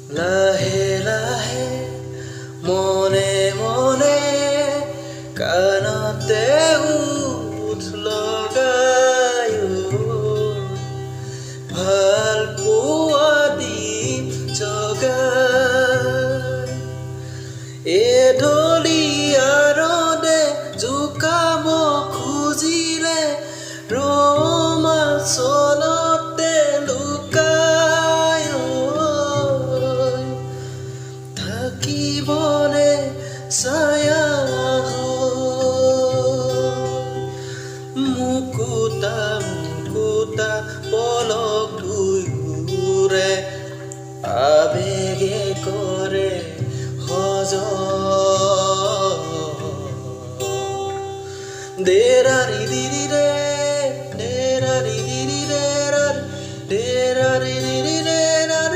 লাহে লাহে মনে মনে কাণতে উঠ লগায়ো ভাল পোৱা দীপ জগাই এঢলীয়া ৰদে জোকাব খুজিলে ৰোমাঞ্চলতে লুকাই থাকিবনে ছায়া মুকুতা মুকুতা পলক দুয়োৰে আবেগে কৰে সজ